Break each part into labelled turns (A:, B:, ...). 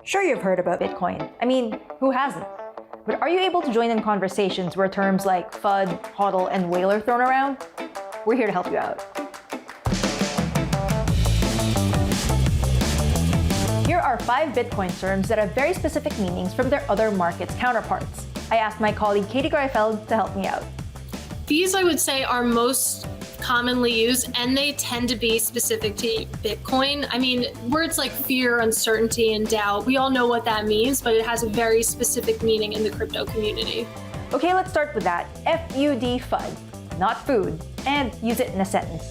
A: Sure, you've heard about Bitcoin. I mean, who hasn't? But are you able to join in conversations where terms like FUD, HODL, and whale are thrown around? We're here to help you out. Here are 5 Bitcoin terms that have very specific meanings from their other markets counterparts. I asked my colleague Katie Greifeld to help me out.
B: These, I would say, are most commonly used, and they tend to be specific to Bitcoin. I mean, words like fear, uncertainty, and doubt, we all know what that means, but it has a very specific meaning in the crypto community.
A: Okay, let's start with that. FUD, FUD, not food, and use it in a sentence.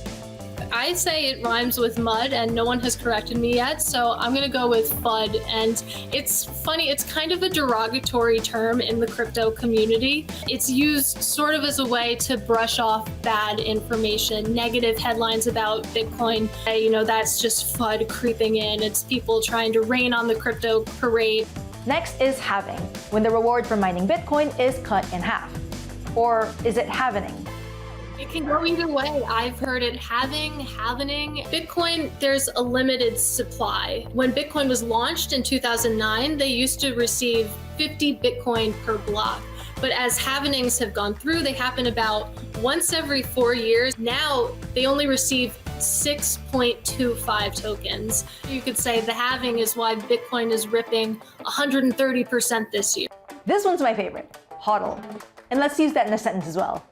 B: I say it rhymes with mud, and no one has corrected me yet, so I'm gonna go with FUD. And it's funny, it's kind of a derogatory term in the crypto community. It's used sort of as a way to brush off bad information, negative headlines about Bitcoin. You know, that's just FUD creeping in. It's people trying to rain on the crypto parade.
A: Next is halving, when the reward for mining Bitcoin is cut in half. Or is it halvening?
B: It can go either way. I've heard it halvening. Bitcoin, there's a limited supply. When Bitcoin was launched in 2009, they used to receive 50 Bitcoin per block. But as halvenings have gone through, they happen about once every 4 years. Now they only receive 6.25 tokens. You could say the halving is why Bitcoin is ripping 130% this year.
A: This one's my favorite, HODL. And let's use that in a sentence as well.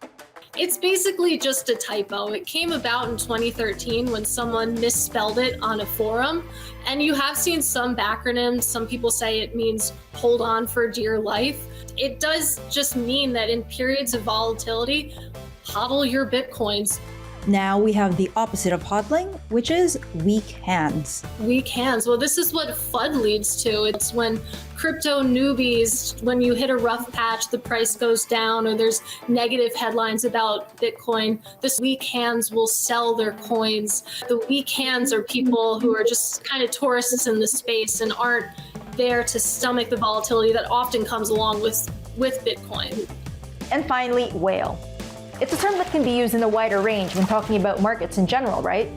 B: It's basically just a typo. It came about in 2013 when someone misspelled it on a forum. And you have seen some backronyms. Some people say it means hold on for dear life. It does just mean that in periods of volatility, hodl your Bitcoins.
C: Now we have the opposite of hodling, which is weak hands.
B: Weak hands. Well, this is what FUD leads to. It's when crypto newbies, when you hit a rough patch, the price goes down, or there's negative headlines about Bitcoin. This weak hands will sell their coins. The weak hands are people who are just kind of tourists in the space and aren't there to stomach the volatility that often comes along with Bitcoin.
A: And finally, whale. It's a term that can be used in a wider range when talking about markets in general, right?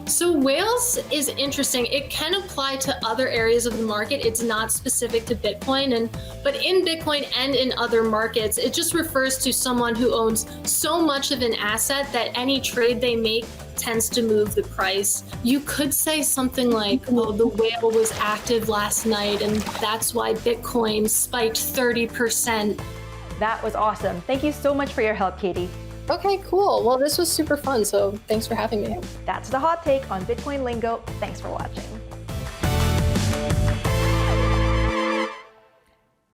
B: So whales is interesting. It can apply to other areas of the market. It's not specific to Bitcoin, but in Bitcoin and in other markets, it just refers to someone who owns so much of an asset that any trade they make tends to move the price. You could say something like, oh, the whale was active last night, and that's why Bitcoin spiked 30%.
A: That was awesome. Thank you so much for your help, Katie.
B: Okay, cool. Well, this was super fun, so thanks for having me.
A: That's the hot take on Bitcoin lingo. Thanks for watching.